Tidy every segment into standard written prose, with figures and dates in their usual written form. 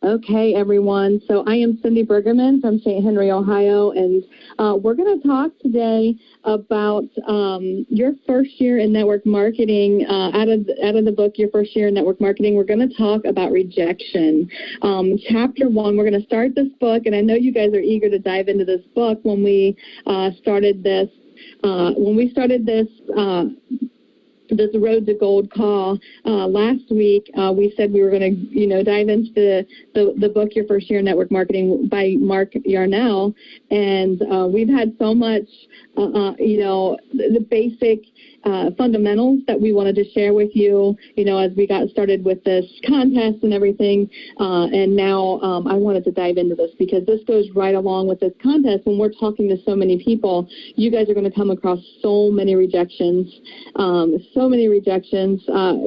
Okay, everyone. So I am Cindy Bruggeman from St. Henry, Ohio, and we're going to talk today about your first year in network marketing. Out of the book, Your First Year in Network Marketing, we're going to talk about rejection. Chapter 1, we're going to start this book, and I know you guys are eager to dive into this book when we started this. This Road to Gold call last week, we said we were going to, dive into the book Your First Year in Network Marketing by Mark Yarnell, and we've had so much, the basic fundamentals that we wanted to share with you, as we got started with this contest and everything, and now I wanted to dive into this because this goes right along with this contest. When we're talking to so many people, you guys are going to come across so many rejections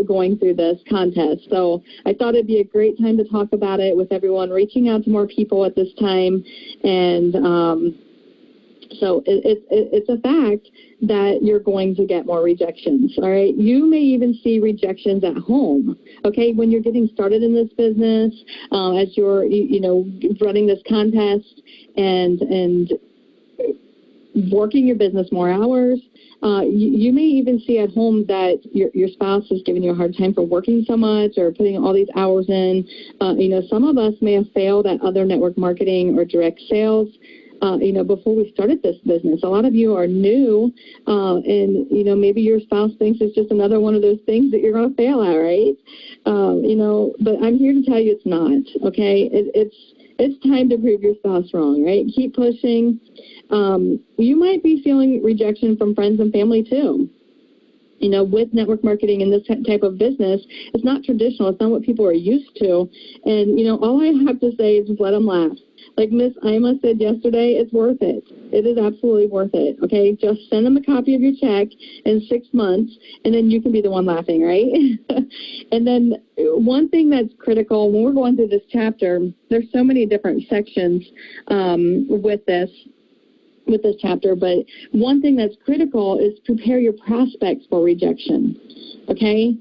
going through this contest. So I thought it'd be a great time to talk about it with everyone, reaching out to more people at this time. And so it's a fact that you're going to get more rejections, all right? You may even see rejections at home, okay? When you're getting started in this business, as you're, running this contest and working your business more hours, you may even see at home that your spouse is giving you a hard time for working so much or putting all these hours in. Some of us may have failed at other network marketing or direct sales, before we started this business. A lot of you are new, and, maybe your spouse thinks it's just another one of those things that you're going to fail at, right? But I'm here to tell you it's not, okay? It's time to prove your spouse wrong, right? Keep pushing. You might be feeling rejection from friends and family too. With network marketing and this type of business, it's not traditional. It's not what people are used to. And, all I have to say is just let them laugh. Like Miss Ima said yesterday, it's worth it. It is absolutely worth it, okay? Just send them a copy of your check in 6 months, and then you can be the one laughing, right? And then one thing that's critical, when we're going through this chapter, there's so many different sections with this chapter, but one thing that's critical is prepare your prospects for rejection, okay?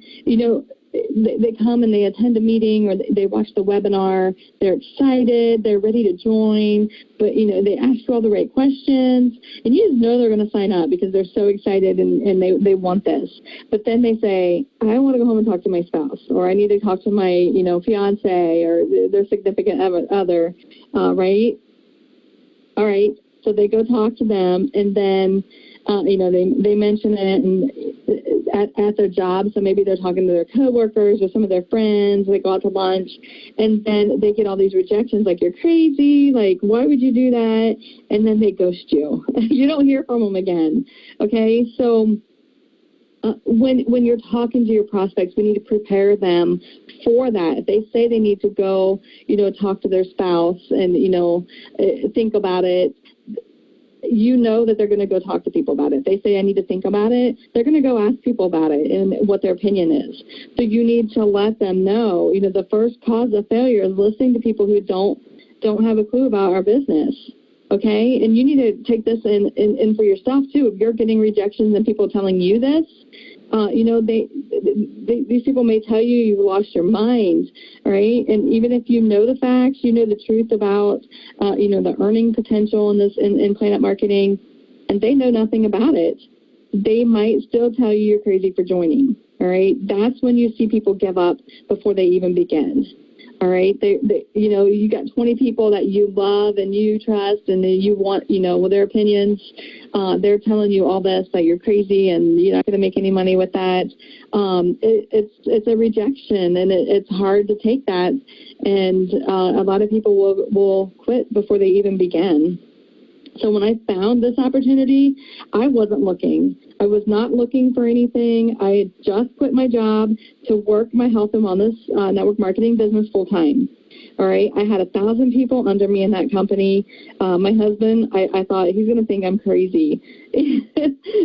They come and they attend a meeting or they watch the webinar, they're excited, they're ready to join, but, they ask you all the right questions, and you just know they're going to sign up because they're so excited and they want this. But then they say, I want to go home and talk to my spouse, or I need to talk to my, fiance or their significant other, right? All right. So they go talk to them, and then, they mention it and at their job. So maybe they're talking to their coworkers or some of their friends. They go out to lunch, and then they get all these rejections, like, you're crazy, like, why would you do that? And then they ghost you. You don't hear from them again. Okay, so when you're talking to your prospects, we need to prepare them for that. If they say they need to go, talk to their spouse and, think about it, that they're going to go talk to people about it. If they say, I need to think about it, they're going to go ask people about it and what their opinion is. So you need to let them know, the first cause of failure is listening to people who don't have a clue about our business. Okay, and you need to take this in for yourself too. If you're getting rejections and people telling you this, these people may tell you you've lost your mind, right? And even if you know the facts, the truth about, the earning potential in Planet Marketing, and they know nothing about it, they might still tell you you're crazy for joining. All right, that's when you see people give up before they even begin. All right, you got 20 people that you love and you trust and you want, with their opinions. They're telling you all this, that you're crazy and you're not going to make any money with that. It's a rejection, and it's hard to take that. And a lot of people will quit before they even begin. So when I found this opportunity, I wasn't looking. I was not looking for anything. I had just quit my job to work my health and wellness network marketing business full time. All right. I had 1,000 people under me in that company. My husband, I thought he's going to think I'm crazy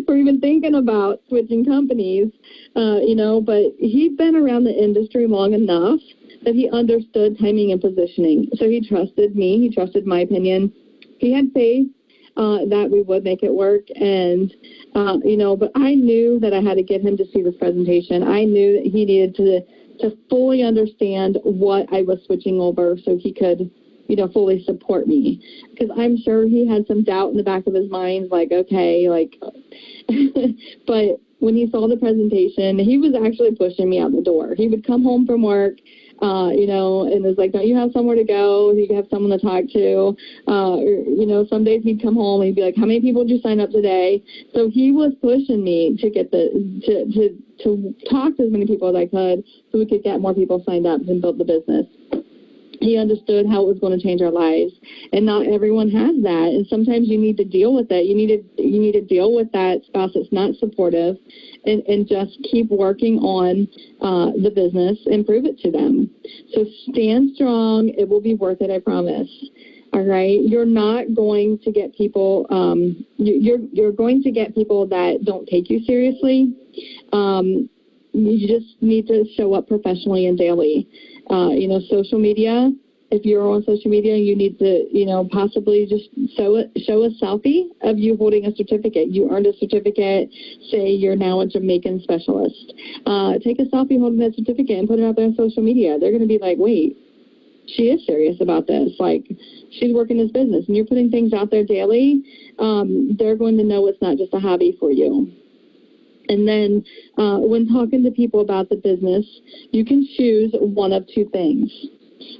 for even thinking about switching companies, but he'd been around the industry long enough that he understood timing and positioning. So he trusted me. He trusted my opinion. He had faith that we would make it work. And, but I knew that I had to get him to see this presentation. I knew that he needed to fully understand what I was switching over so he could, fully support me. Because I'm sure he had some doubt in the back of his mind, like, okay, like, but when he saw the presentation, he was actually pushing me out the door. He would come home from work, and was like, don't you have somewhere to go? You have someone to talk to. Some days he'd come home and he'd be like, how many people did you sign up today? So he was pushing me to get to talk to as many people as I could so we could get more people signed up and build the business. He understood how it was going to change our lives, and not everyone has that. And sometimes you need to deal with it. You need to deal with that spouse that's not supportive, and just keep working on the business and prove it to them. So stand strong. It will be worth it, I promise. All right, you're not going to get people. You're going to get people that don't take you seriously. You just need to show up professionally and daily. Social media, if you're on social media, you need to, possibly just show a selfie of you holding a certificate. You earned a certificate. Say you're now a Jamaican specialist. Take a selfie holding that certificate and put it out there on social media. They're going to be like, wait, she is serious about this. Like, she's working this business, and you're putting things out there daily. They're going to know it's not just a hobby for you. And then when talking to people about the business, you can choose one of two things.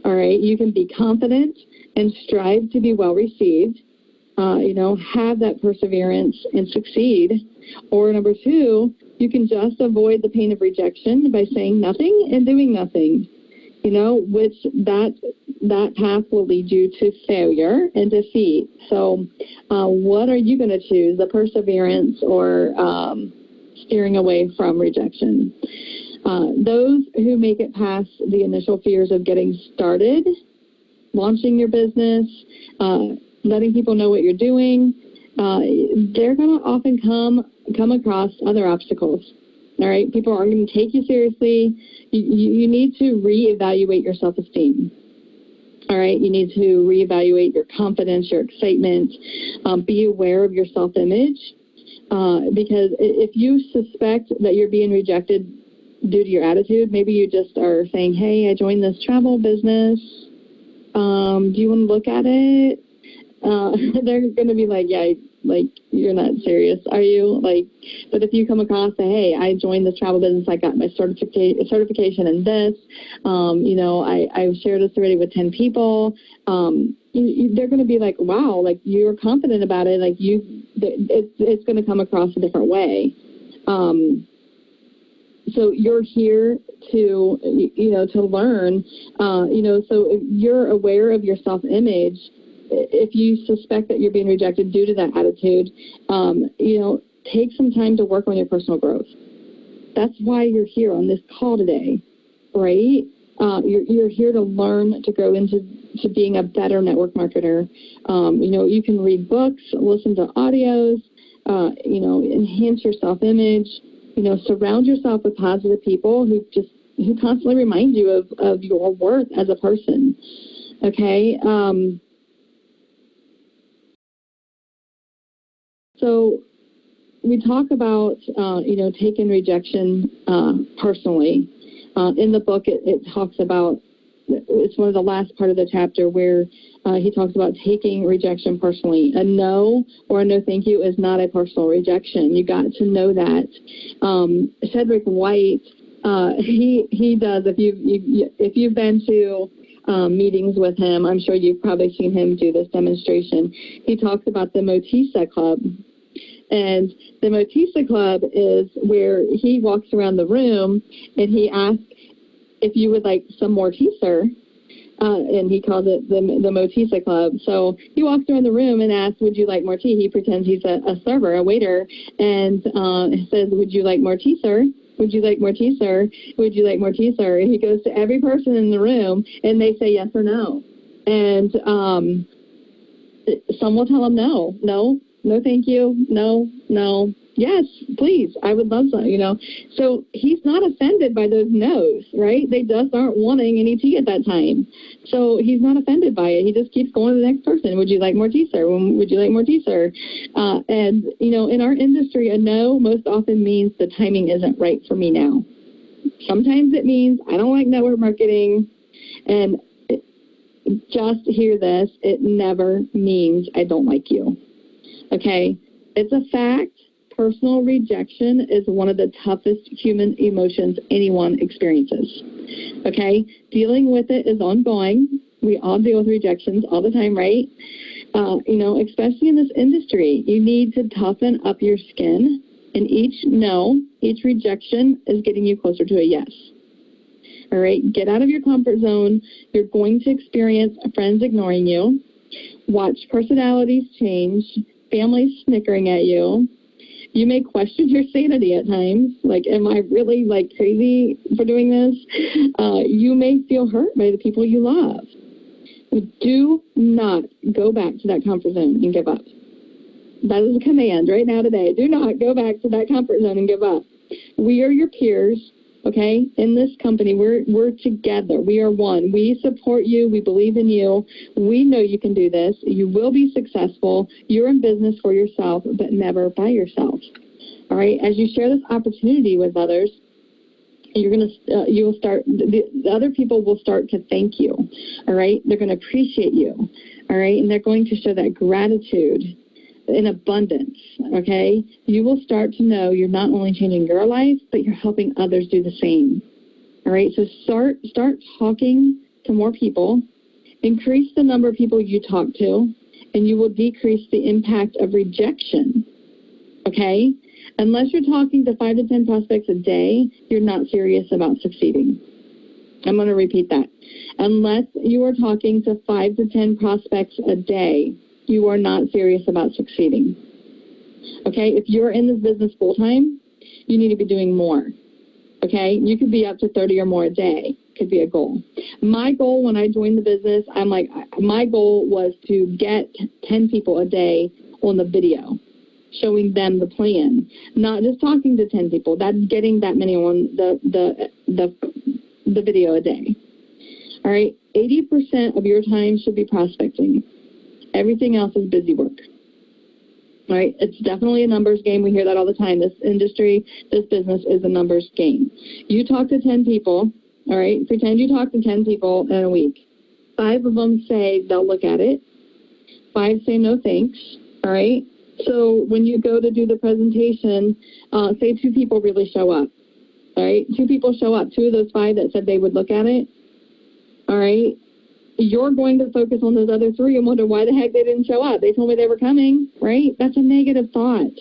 All right. You can be confident and strive to be well received, have that perseverance and succeed. Or number two, you can just avoid the pain of rejection by saying nothing and doing nothing, which that path will lead you to failure and defeat. So what are you going to choose, the perseverance or steering away from rejection? Those who make it past the initial fears of getting started, launching your business, letting people know what you're doing, they're going to often come across other obstacles. All right, people aren't going to take you seriously. You need to reevaluate your self-esteem. All right, you need to reevaluate your confidence, your excitement. Be aware of your self-image. Because if you suspect that you're being rejected due to your attitude, maybe you just are saying, hey, I joined this travel business. Do you want to look at it? They're going to be like, yeah, like, you're not serious, are you? Like, but if you come across, say, hey, I joined this travel business. I got my certification in this. I've shared this already with 10 people. They're going to be like, wow, like, you're confident about it. Like, it's going to come across a different way. So you're here to learn, so if you're aware of your self-image, if you suspect that you're being rejected due to that attitude, take some time to work on your personal growth. That's why you're here on this call today, right? You're here to learn, to grow into being a better network marketer. You can read books, listen to audios, enhance your self-image, surround yourself with positive people who constantly remind you of your worth as a person. Okay. So we talk about, taking rejection personally. In the book, it talks about, it's one of the last part of the chapter where he talks about taking rejection personally. A no or a no thank you is not a personal rejection. You got to know that. Cedric White, he does, if you've been to meetings with him, I'm sure you've probably seen him do this demonstration. He talks about the Motisa Club. And the Motisa Club is where he walks around the room and he asks if you would like some more Mortiser, and he calls it the Motisa Club. So he walks around the room and asks, would you like more tea? He pretends he's a server, a waiter, and says, would you like more tea, sir? Would you like more tea, sir? Would you like more tea, sir? And he goes to every person in the room, and they say yes or no. And some will tell him no, thank you, no, yes, please, I would love some, So he's not offended by those no's, right? They just aren't wanting any tea at that time. So he's not offended by it. He just keeps going to the next person. Would you like more tea, sir? Would you like more tea, sir? In our industry, a no most often means the timing isn't right for me now. Sometimes it means I don't like network marketing. And just hear this, it never means I don't like you. Okay? It's a fact. Personal rejection is one of the toughest human emotions anyone experiences. Okay? Dealing with it is ongoing. We all deal with rejections all the time, right? Especially in this industry, you need to toughen up your skin. And each rejection is getting you closer to a yes. All right? Get out of your comfort zone. You're going to experience friends ignoring you. Watch personalities change. Families snickering at you. You may question your sanity at times. Like, am I really crazy for doing this? You may feel hurt by the people you love. Do not go back to that comfort zone and give up. That is a command right now today. Do not go back to that comfort zone and give up. We are your peers, okay? In this company, we're together. We are one. We support you. We believe in you. We know you can do this. You will be successful. You're in business for yourself, but never by yourself. All right? As you share this opportunity with others, the other people will start to thank you. All right? They're going to appreciate you. All right? And they're going to show that gratitude in abundance, okay? You will start to know you're not only changing your life, but you're helping others do the same. All right? So start talking to more people. Increase the number of people you talk to, and you will decrease the impact of rejection, okay? Unless you're talking to 5 to 10 prospects a day, you're not serious about succeeding. I'm going to repeat that. Unless you are talking to 5 to 10 prospects a day, you are not serious about succeeding. Okay? If you're in this business full-time, you need to be doing more. Okay? You could be up to 30 or more a day. Could be a goal. My goal when I joined the business, my goal was to get 10 people a day on the video, showing them the plan. Not just talking to 10 people. That's getting that many on the video a day. All right? 80% of your time should be prospecting. Everything else is busy work. All right? It's definitely a numbers game. We hear that all the time. This industry, this business is a numbers game. You talk to 10 people, all right? Pretend you talk to 10 people in a week. 5 of them say they'll look at it. 5 say no thanks, all right? So when you go to do the presentation, say 2 people really show up, all right? 2 people show up. 2 of those 5 that said they would look at it, all right? You're going to focus on those other 3 and wonder why the heck they didn't show up. They told me they were coming, right? That's a negative thought.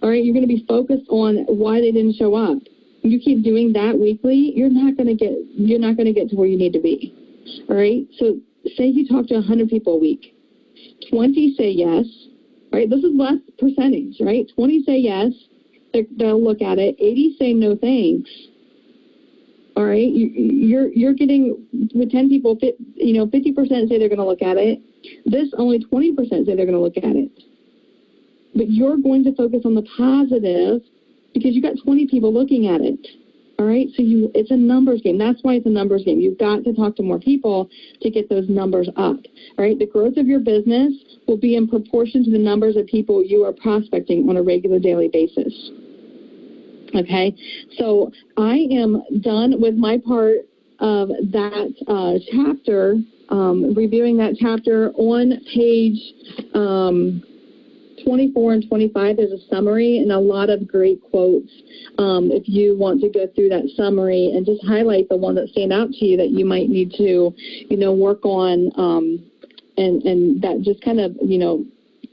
All right, you're going to be focused on why they didn't show up. You keep doing that weekly, you're not going to get to where you need to be. All right? So say you talk to 100 people a week. 20 say yes. All right? This is less percentage, right? 20 say yes. They'll look at it. 80 say no thanks. All right, you're getting, with 10 people, 50% say they're going to look at it. This only 20% say they're going to look at it. But you're going to focus on the positive because you got 20 people looking at it. All right, so it's a numbers game. That's why it's a numbers game. You've got to talk to more people to get those numbers up. All right, the growth of your business will be in proportion to the numbers of people you are prospecting on a regular daily basis. Okay, so I am done with my part of that chapter, reviewing that chapter. On page 24 and 25, there's a summary and a lot of great quotes. If you want to go through that summary and just highlight the one that stand out to you that you might need to, work on, and that just kind of,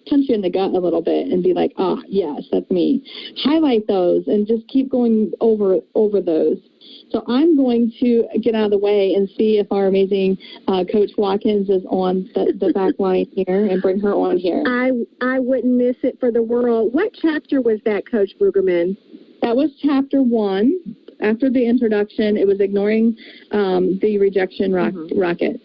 punch you in the gut a little bit and be like, yes, that's me. Highlight those and just keep going over those. So I'm going to get out of the way and see if our amazing Coach Watkins is on the back line here and bring her on here. I wouldn't miss it for the world. What chapter was that, Coach Bruggeman? That was chapter 1. After the introduction, it was ignoring the rejection rocket.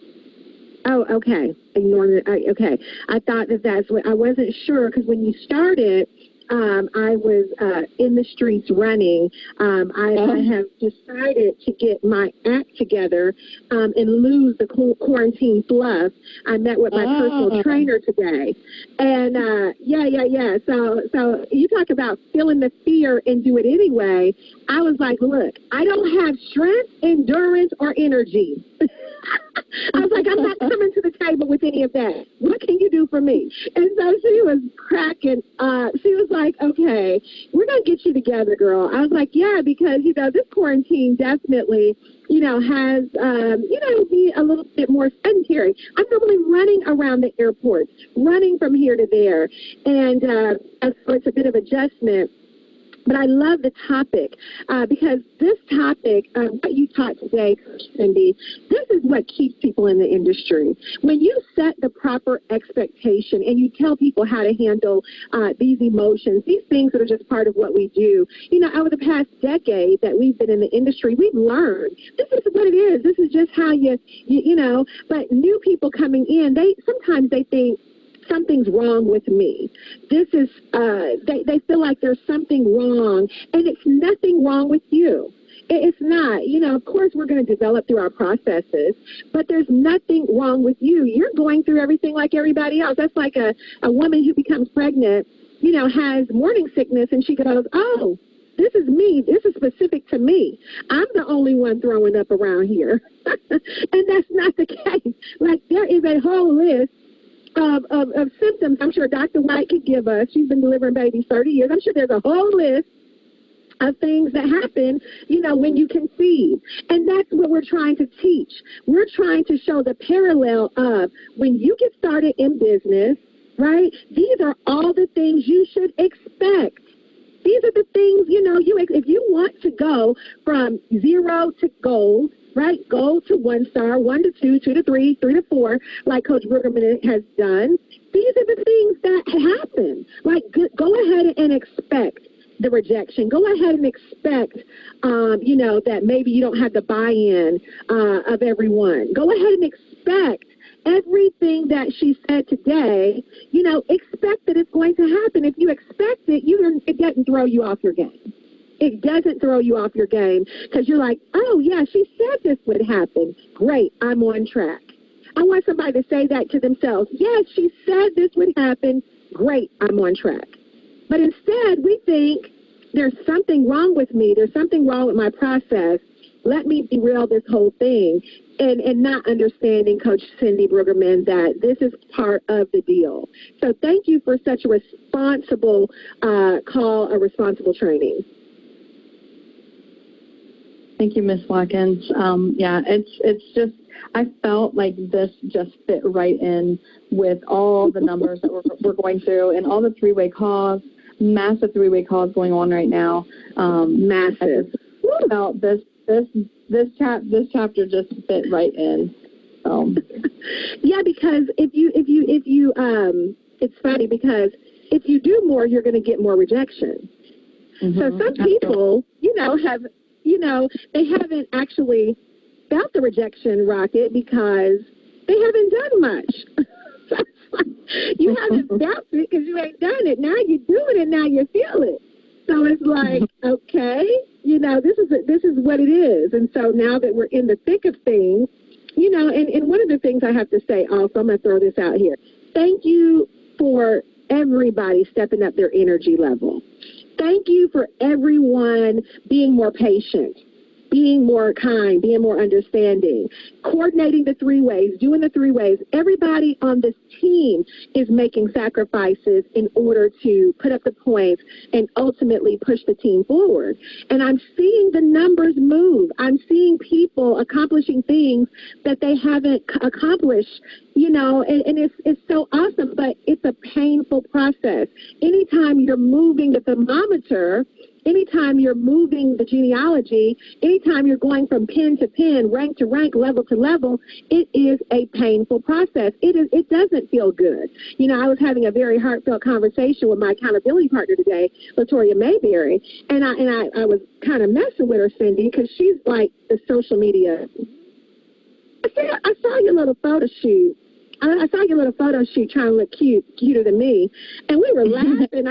Oh, okay. Okay. I thought that's what I wasn't sure because when you started, I was in the streets running. I have decided to get my act together and lose the quarantine fluff. I met with my personal trainer today. And yeah. So you talk about feeling the fear and do it anyway. I was like, look, I don't have strength, endurance, or energy. I was like, I'm not coming to the table with any of that. What can you do for me? And so she was cracking. She was like, okay, we're going to get you together, girl. I was like, yeah, because, this quarantine definitely, has, me a little bit more sedentary. I'm normally running around the airports, running from here to there. And so it's a bit of adjustment. But I love the topic because this topic, what you taught today, Cindy, this is what keeps people in the industry. When you set the proper expectation and you tell people how to handle these emotions, these things that are just part of what we do, over the past decade that we've been in the industry, we've learned this is what it is. This is just how but new people coming in, sometimes they think, something's wrong with me. This is, they feel like there's something wrong, and it's nothing wrong with you. It's not. Of course, we're going to develop through our processes, but there's nothing wrong with you. You're going through everything like everybody else. That's like a woman who becomes pregnant, has morning sickness, and she goes, oh, this is me. This is specific to me. I'm the only one throwing up around here. And that's not the case. Like, there is a whole list of symptoms I'm sure Dr. White could give us. She's been delivering babies 30 years. I'm sure there's a whole list of things that happen, when you conceive. And that's what we're trying to teach. We're trying to show the parallel of when you get started in business, right? These are all the things you should expect. These are the things, if you want to go from 0 to gold, right? Go to 1 star, 1 to 2, 2 to 3, 3 to 4, like Coach Bruggeman has done. These are the things that happen. Like, go ahead and expect the rejection. Go ahead and expect, that maybe you don't have the buy-in of everyone. Go ahead and expect everything that she said today. Expect that it's going to happen. If you expect it, it doesn't throw you off your game. It doesn't throw you off your game because you're like, oh, yeah, she said this would happen. Great, I'm on track. I want somebody to say that to themselves. Yes, she said this would happen. Great, I'm on track. But instead, we think there's something wrong with me. There's something wrong with my process. Let me derail this whole thing. And not understanding, Coach Cindy Bruggeman, that this is part of the deal. So thank you for such a responsible call, a responsible training. Thank you, Ms. Watkins. It's just, I felt like this just fit right in with all the numbers that we're going through and all the three-way calls, massive three-way calls going on right now. Massive. I felt this chapter just fit right in. Yeah, because if you it's funny because if you do more, you're going to get more rejection. Mm-hmm. So some people, they haven't actually felt the rejection rocket because they haven't done much. You haven't felt it because you ain't done it. Now you're doing it. Now you feel it. So it's like, okay, this is what it is. And so now that we're in the thick of things, and one of the things I have to say also, I'm going to throw this out here. Thank you for everybody stepping up their energy level. Thank you for everyone being more patient, being more kind, being more understanding, coordinating the three ways, doing the three ways. Everybody on this team is making sacrifices in order to put up the points and ultimately push the team forward. And I'm seeing the numbers move. I'm seeing people accomplishing things that they haven't accomplished, and it's so awesome, but it's a painful process. Anytime you're moving the thermometer, anytime you're moving the genealogy, anytime you're going from pin to pin, rank to rank, level to level, it is a painful process. It doesn't feel good. I was having a very heartfelt conversation with my accountability partner today, Latoya Mayberry, and I was kind of messing with her, Cindy, because she's like the social media. I saw your little photo shoot. I saw your little photo shoot trying to look cuter than me, and we were laughing.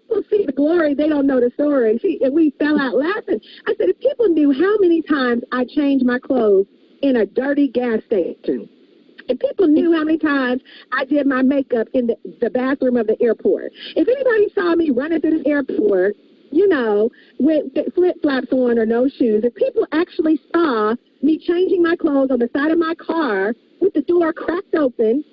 people see the glory, they don't know the story. And we fell out laughing. I said, if people knew how many times I changed my clothes in a dirty gas station, if people knew how many times I did my makeup in the bathroom of the airport, if anybody saw me running through the airport, you know, with flip-flops on or no shoes, if people actually saw me changing my clothes on the side of my car with the door cracked open,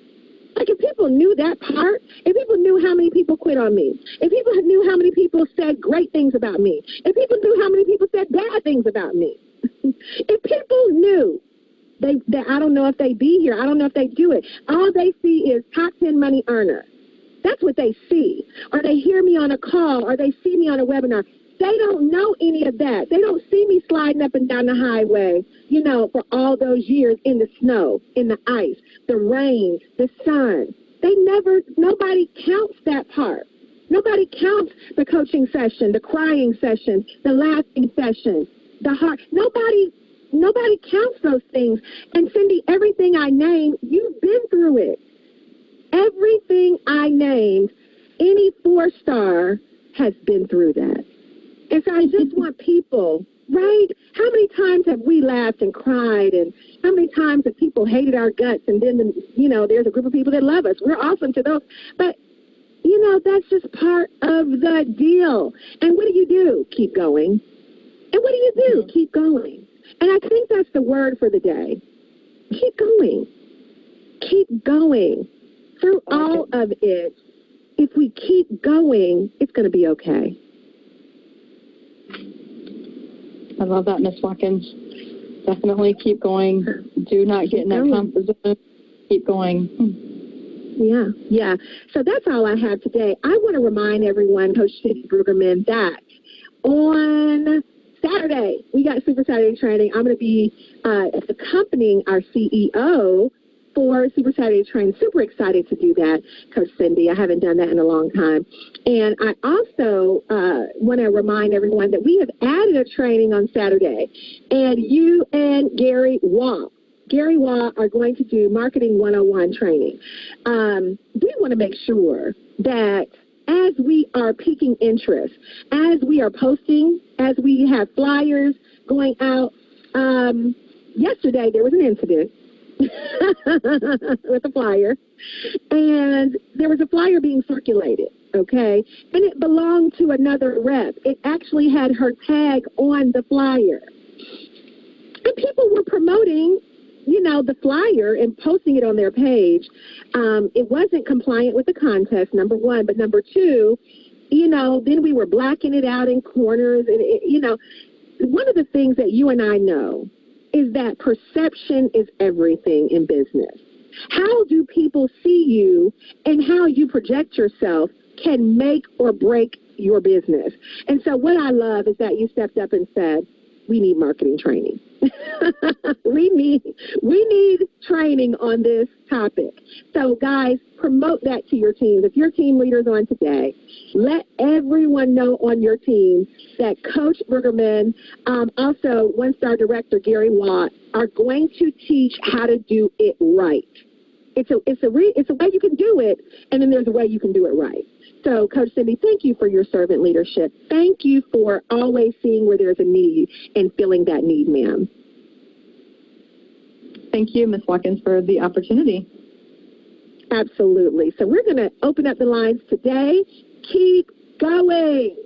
like if people knew that part, if people knew how many people quit on me, if people knew how many people said great things about me, if people knew how many people said bad things about me, if people knew, they I don't know if they'd be here. I don't know if they do it. All they see is top 10 money earner. That's what they see. Or they hear me on a call, or they see me on a webinar. They don't know any of that. They don't see me sliding up and down the highway, you know, for all those years in the snow, in the ice, the rain, the sun. Nobody counts that part. Nobody counts the coaching session, the crying session, the laughing session, the heart. Nobody counts those things. And Cindy, everything I named, you've been through it. Everything I named, any 4-star has been through that. And so I just want people, right? How many times have we laughed and cried, and how many times have people hated our guts, and then, you know, there's a group of people that love us. We're awesome to those. But, you know, that's just part of the deal. And what do? Keep going. And what do? Keep going. And I think that's the word for the day. Keep going. Keep going. Through all of it, if we keep going, it's going to be okay. I love that, Miss Watkins. Definitely keep going. Do not get in that comfort zone. Keep going. Yeah. So that's all I have today. I want to remind everyone, Coach Cindy Bruggeman, that on Saturday, we got Super Saturday training. I'm going to be accompanying our CEO for Super Saturday training. Super excited to do that, Coach Cindy. I haven't done that in a long time. And I also want to remind everyone that we have added a training on Saturday. And you and Gary Waugh are going to do Marketing 101 training. We want to make sure that as we are piquing interest, as we are posting, as we have flyers going out, yesterday there was an incident with a flyer, and there was a flyer being circulated, okay, and it belonged to another rep. It actually had her tag on the flyer, and people were promoting, you know, the flyer and posting it on their page. It wasn't compliant with the contest, number one, but number two, you know, then we were blacking it out in corners, and you know, one of the things that you and I know is that perception is everything in business. How do people see you and how you project yourself can make or break your business. And so what I love is that you stepped up and said, we need marketing training. we need training on this topic. So guys, promote that to your teams. If your team leader's on today, let everyone know on your team that Coach Bruggeman, also one-star director Gary Watt, are going to teach how to do it right. It's a way you can do it, and then there's a way you can do it right. So, Coach Cindy, thank you for your servant leadership. Thank you for always seeing where there's a need and filling that need, ma'am. Thank you, Ms. Watkins, for the opportunity. Absolutely. So we're going to open up the lines today. Keep going.